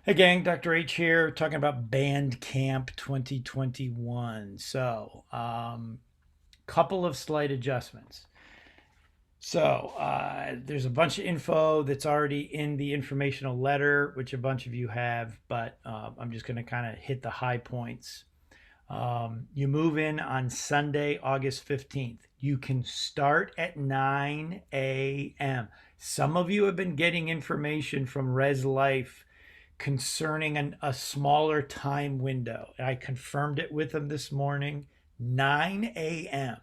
Hey gang, Dr. H here, talking about Band Camp 2021. Couple of slight adjustments. There's a bunch of info that's already in the informational letter, which a bunch of you have, but I'm just going to kind of hit the high points. You move in on Sunday, August 15th. You can start at 9 a.m. Some of you have been getting information from Res Life concerning a smaller time window. I confirmed it with them this morning, 9 a.m.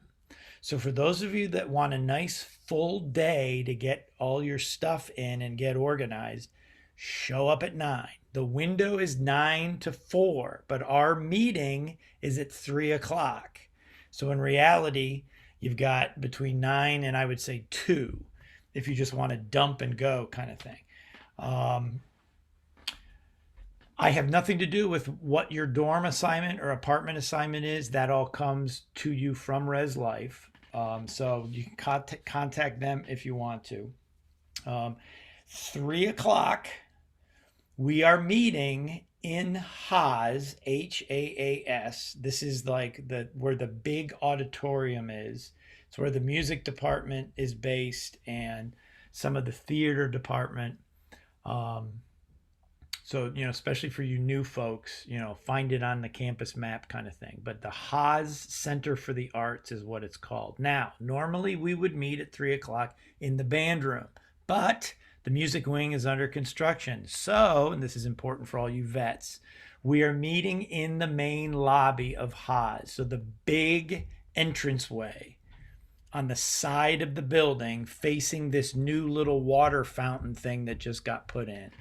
So for those of you that want a nice full day to get all your stuff in and get organized, show up at 9. The window is 9 to 4, but our meeting is at 3 o'clock. So in reality, you've got between 9 and I would say 2 if you just want to dump and go kind of thing. I have nothing to do with what your dorm assignment or apartment assignment is. That all comes to you from Res Life. So you can contact them if you want to. 3 o'clock, we are meeting in Haas, Haas. This is like where the big auditorium is. It's where the music department is based and some of the theater department. Especially for you new folks, find it on the campus map kind of thing. But the Haas Center for the Arts is what it's called. Now, normally we would meet at 3 o'clock in the band room, but the music wing is under construction. So, and this is important for all you vets, we are meeting in the main lobby of Haas. So the big entranceway on the side of the building facing this new little water fountain thing that just got put in.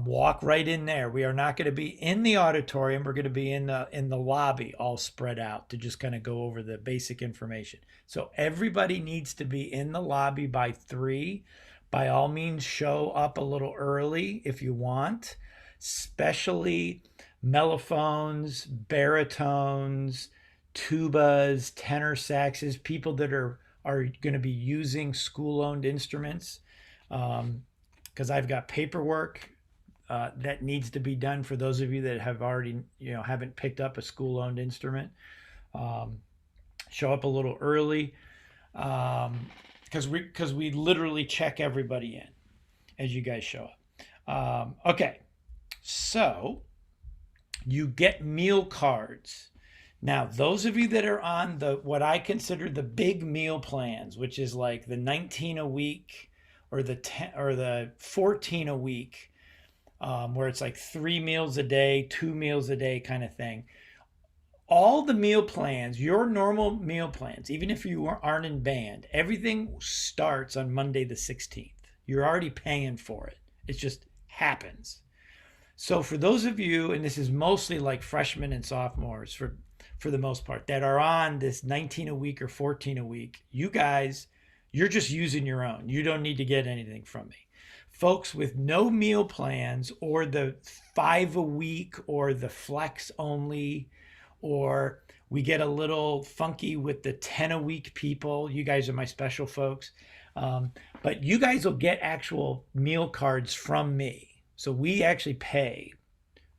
Walk right in there. We are not going to be in the auditorium. We're going to be in the lobby, all spread out to just kind of go over the basic information. So everybody needs to be in the lobby by 3. By all means, show up a little early if you want, especially mellophones, baritones, tubas, tenor saxes, people that are going to be using school-owned instruments. Because I've got paperwork that needs to be done for those of you that have already, haven't picked up a school-owned instrument. Show up a little early because we literally check everybody in as you guys show up. Okay, so you get meal cards. Now, those of you that are on what I consider the big meal plans, which is like the 19 a week or the 14 a week, where it's like 3 meals a day, 2 meals a day kind of thing. All the meal plans, your normal meal plans, even if you aren't in band, everything starts on Monday the 16th. You're already paying for it. It just happens. So for those of you, and this is mostly like freshmen and sophomores for the most part, that are on this 19 a week or 14 a week, you guys, you're just using your own. You don't need to get anything from me. Folks with no meal plans or the 5 a week or the flex only, or we get a little funky with the 10 a week people. You guys are my special folks. But you guys will get actual meal cards from me. So we actually pay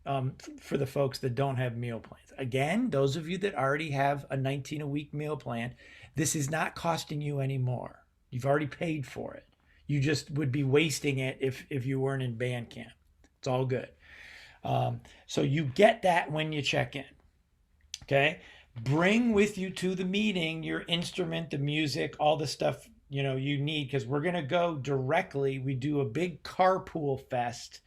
for the folks that don't have meal plans. Again, those of you that already have a 19 a week meal plan, this is not costing you any more. You've already paid for it. You just would be wasting it if you weren't in band camp. It's all good. So you get that when you check in. Okay. Bring with you to the meeting your instrument, the music, all the stuff you need, because we're going to go directly. We do a big carpool fest,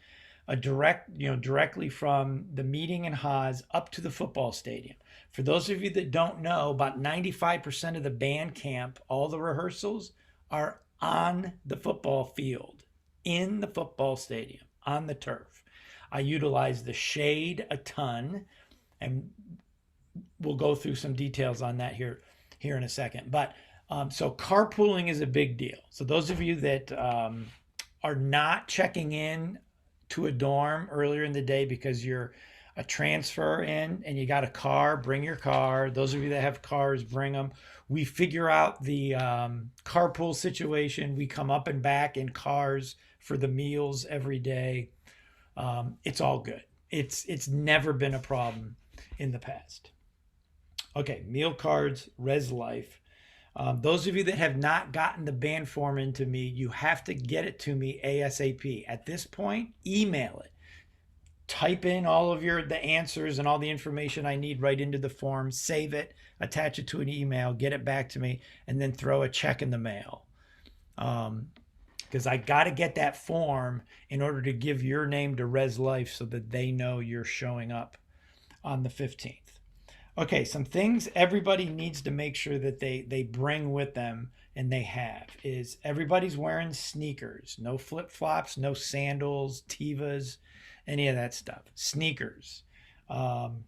directly from the meeting in Haas up to the football stadium. For those of you that don't know, about 95% of the band camp, all the rehearsals are on the football field, in the football stadium, on the turf. I utilize the shade a ton, and we'll go through some details on that here in a second. But so carpooling is a big deal. So those of you that are not checking in to a dorm earlier in the day because you're a transfer in and you got a car, bring your car. Those of you that have cars, bring them. We figure out the carpool situation. We come up and back in cars for the meals every day. It's all good. It's never been a problem in the past. Okay, meal cards, Res Life. Those of you that have not gotten the band form into me, you have to get it to me ASAP. At this point, email it. Type in all of the answers and all the information I need right into the form, save it, attach it to an email, get it back to me, and then throw a check in the mail. Because I got to get that form in order to give your name to Res Life so that they know you're showing up on the 15th. Okay, some things everybody needs to make sure that they bring with them, and they have, is everybody's wearing sneakers. No flip-flops, no sandals, Tevas, any of that stuff. Sneakers. I'm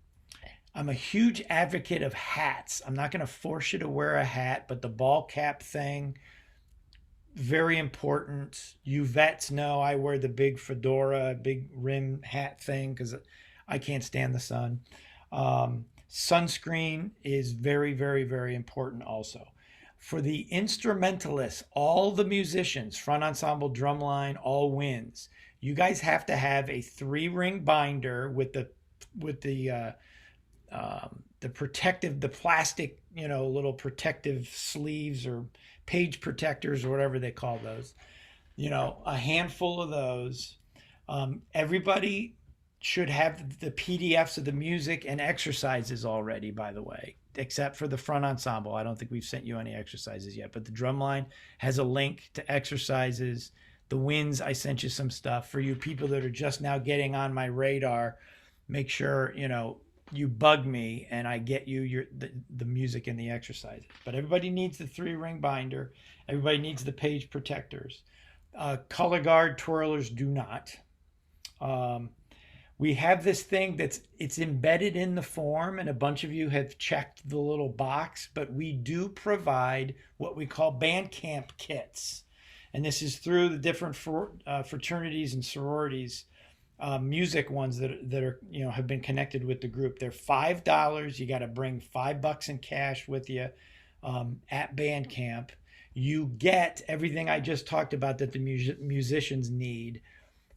a huge advocate of hats. I'm not going to force you to wear a hat, but the ball cap thing, very important. You vets know I wear the big fedora, big rim hat thing because I can't stand the sun. Sunscreen is very, very, very important also. For the instrumentalists, all the musicians, front ensemble, drumline, all winds, you guys have to have a 3-ring binder with the protective, the plastic, little protective sleeves or page protectors or whatever they call those. A handful of those. Everybody should have the PDFs of the music and exercises already, by the way, except for the front ensemble. I don't think we've sent you any exercises yet, but the drumline has a link to exercises. The winds, I sent you some stuff. For you people that are just now getting on my radar, make sure, you bug me and I get you the music and the exercises. But everybody needs the 3-ring binder. Everybody needs the page protectors. Color guard twirlers do not. We have this thing it's embedded in the form, and a bunch of you have checked the little box, but we do provide what we call band camp kits. And this is through the different fraternities and sororities, music ones that are have been connected with the group. They're $5. You got to bring $5 in cash with you at band camp. You get everything I just talked about that the musicians need.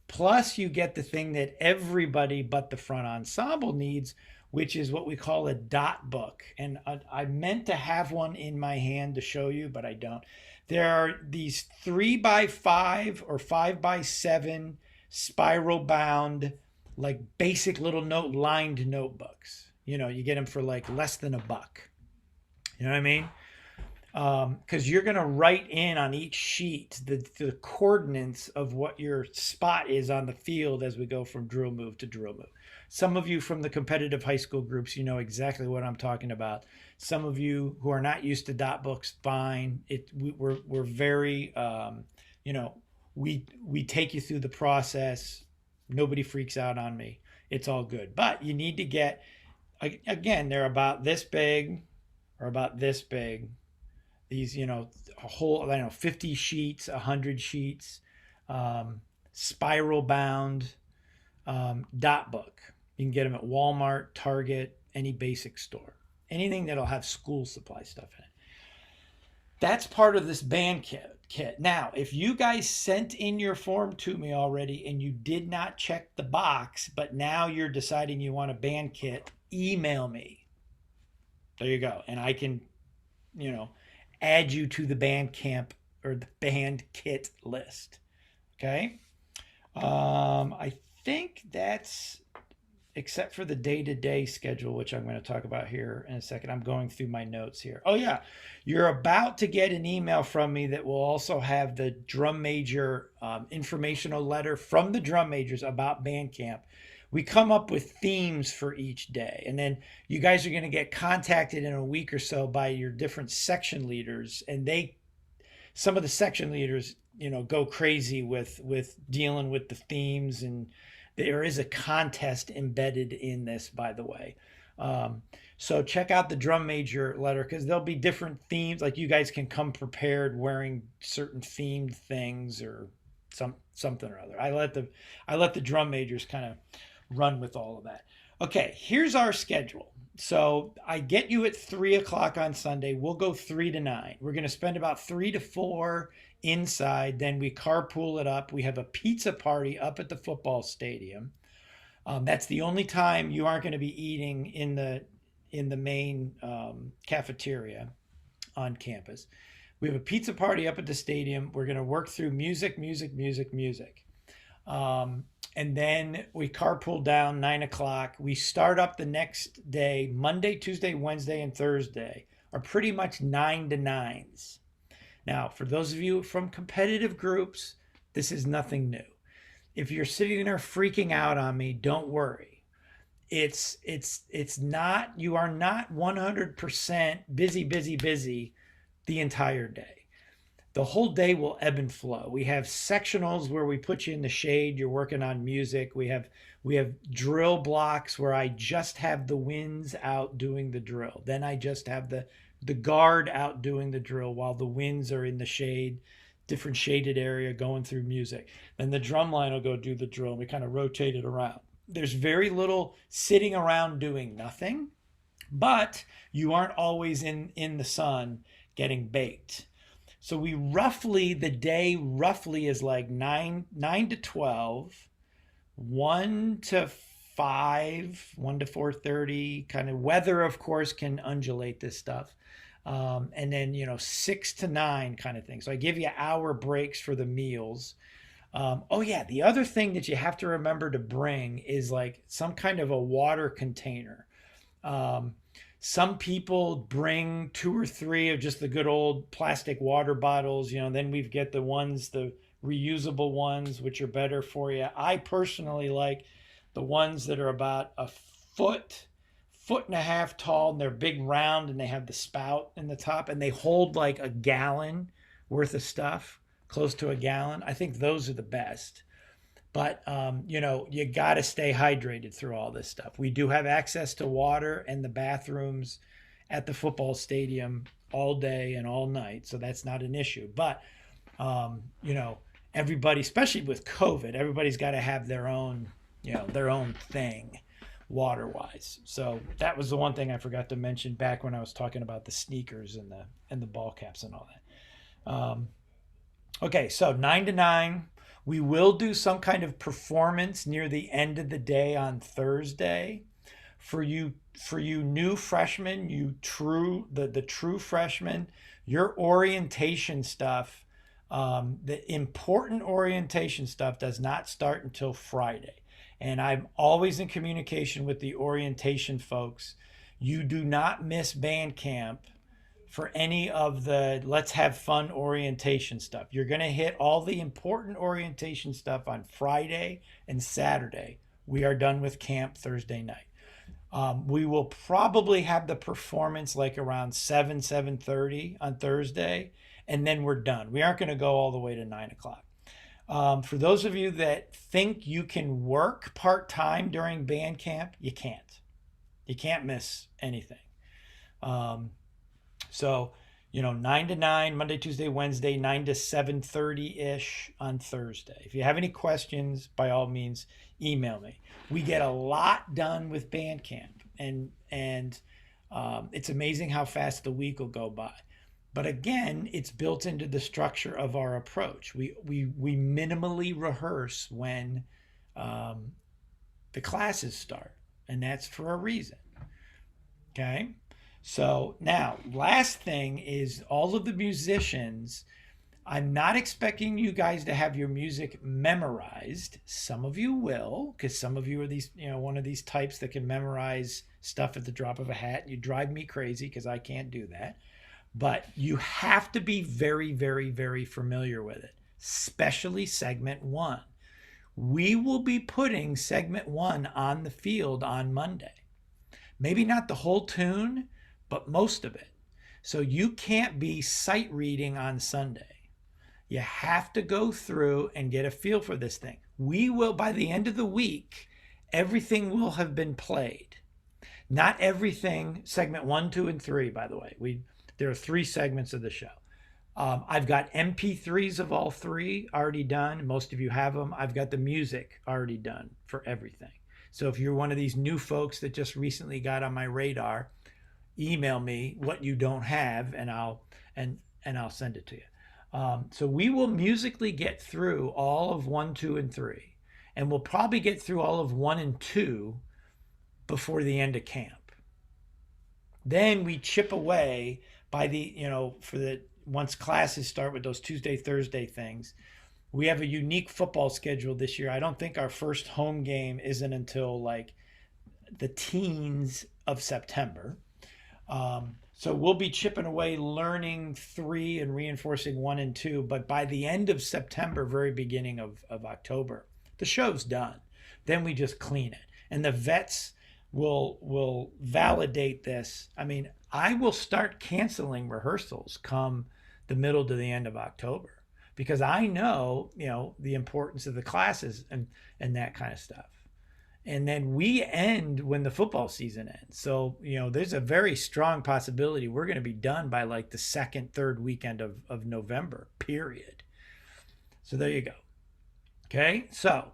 Plus, you get the thing that everybody but the front ensemble needs, which is what we call a dot book. And I meant to have one in my hand to show you, but I don't. There are these 3x5 or 5x7 spiral bound, like basic little lined notebooks. You get them for like less than $1. You know what I mean? Because you're going to write in on each sheet the coordinates of what your spot is on the field as we go from drill move to drill move. Some of you from the competitive high school groups, you know exactly what I'm talking about. Some of you who are not used to dot books, fine. We're very, we take you through the process. Nobody freaks out on me. It's all good. But you need to get, again, they're about this big or about this big. These, a whole, 50 sheets, 100 sheets, spiral bound dot book. You can get them at Walmart, Target, any basic store. Anything that'll have school supply stuff in it. That's part of this band kit. Now, if you guys sent in your form to me already and you did not check the box, but now you're deciding you want a band kit, email me. There you go. And I can, add you to the band camp or the band kit list. Okay. I think that's, except for the day-to-day schedule, which I'm going to talk about here in a second. I'm going through my notes here. Oh yeah. You're about to get an email from me that will also have the drum major informational letter from the drum majors about band camp. We come up with themes for each day, and then you guys are going to get contacted in a week or so by your different section leaders, and some of the section leaders, go crazy with dealing with the themes, and there is a contest embedded in this, by the way. So check out the drum major letter, because there'll be different themes. Like, you guys can come prepared wearing certain themed things or something or other. I let the drum majors kind of run with all of that. Okay, here's our schedule. So I get you at 3 o'clock on Sunday. We'll go 3 to 9. We're going to spend about 3 to 4 inside. Then we carpool it up. We have a pizza party up at the football stadium. That's the only time you aren't going to be eating in the main cafeteria on campus. We have a pizza party up at the stadium. We're going to work through music, music, music, music. Um, and then we carpool down 9 o'clock. We start up the next day, Monday, Tuesday, Wednesday, and Thursday are pretty much 9 to 9s. Now, for those of you from competitive groups, this is nothing new. If you're sitting there freaking out on me, don't worry. It's not, you are not 100% busy, busy, busy the entire day. The whole day will ebb and flow. We have sectionals where we put you in the shade, you're working on music. We have drill blocks where I just have the winds out doing the drill. Then I just have the guard out doing the drill while the winds are in the shade, different shaded area going through music. Then the drum line will go do the drill and we kind of rotate it around. There's very little sitting around doing nothing, but you aren't always in the sun getting baked. So the day roughly is like 9 to 12, 1 to 5, 1 to 4:30. Kind of weather, of course, can undulate this stuff. And then 6 to 9 kind of thing. So I give you hour breaks for the meals. Oh yeah, the other thing that you have to remember to bring is like some kind of a water container. Um, some people bring 2 or 3 of just the good old plastic water bottles. Then we've got the reusable ones, which are better for you. I personally like the ones that are about a foot and a half tall, and they're big round, and they have the spout in the top, and they hold like a gallon worth of stuff, close to a gallon. I think those are the best. But you got to stay hydrated through all this stuff. We do have access to water and the bathrooms at the football stadium all day and all night, so that's not an issue. But um, you know, everybody, especially with COVID, everybody's got to have their own thing water wise. So that was the one thing I forgot to mention back when I was talking about the sneakers and the ball caps and all that. Okay, so 9 to 9. We will do some kind of performance near the end of the day on Thursday. For you new freshmen, the true freshmen, your orientation stuff, the important orientation stuff does not start until Friday. And I'm always in communication with the orientation folks. You do not miss band camp for any of the let's have fun orientation stuff. You're going to hit all the important orientation stuff on Friday and Saturday. We are done with camp Thursday night. We will probably have the performance like around 7:30 on Thursday, and then we're done. We aren't going to go all the way to 9 o'clock. For those of you that think you can work part-time during band camp, you can't. You can't miss anything. Um, so, 9 to 9, Monday, Tuesday, Wednesday, 9 to 7:30 ish on Thursday. If you have any questions, by all means, email me. We get a lot done with band camp, and it's amazing how fast the week will go by. But again, it's built into the structure of our approach. We minimally rehearse when um, the classes start, and that's for a reason. Okay. So now, last thing is all of the musicians. I'm not expecting you guys to have your music memorized. Some of you will, because some of you are one of these types that can memorize stuff at the drop of a hat. You drive me crazy because I can't do that. But you have to be very, very, very familiar with it, especially segment one. We will be putting segment one on the field on Monday. Maybe not the whole tune, but most of it. So you can't be sight reading on Sunday. You have to go through and get a feel for this thing. We will, by the end of the week, everything will have been played. Not everything, segment 1, 2, and 3, by the way. There are 3 segments of the show. I've got MP3s of all 3 already done. Most of you have them. I've got the music already done for everything. So if you're one of these new folks that just recently got on my radar, email me what you don't have, and I'll send it to you. So we will musically get through all of 1, 2, and 3, and we'll probably get through all of 1 and 2 before the end of camp. Then we chip away by the, for the once classes start with those Tuesday, Thursday things. We have a unique football schedule this year. I don't think our first home game isn't until like the teens of September. So we'll be chipping away, learning 3 and reinforcing 1 and 2. But by the end of September, very beginning of October, the show's done. Then we just clean it. And the vets will validate this. I mean, I will start canceling rehearsals come the middle to the end of October, because I know, the importance of the classes and that kind of stuff. And then we end when the football season ends. So, there's a very strong possibility we're going to be done by like the second, third weekend of November, period. So there you go. Okay. So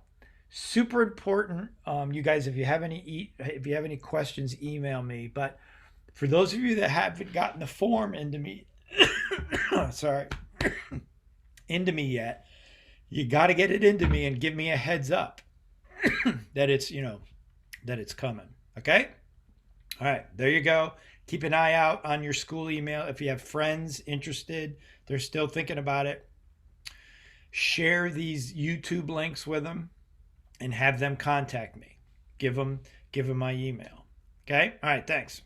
super important. You guys, if you have any questions, email me. But for those of you that haven't gotten the form into me, into me yet, you got to get it into me and give me a heads up that it's coming. Okay. All right, there you go. Keep an eye out on your school email. If you have friends interested, they're still thinking about it, share these YouTube links with them and have them contact me. Give them my email. Okay. All right. Thanks.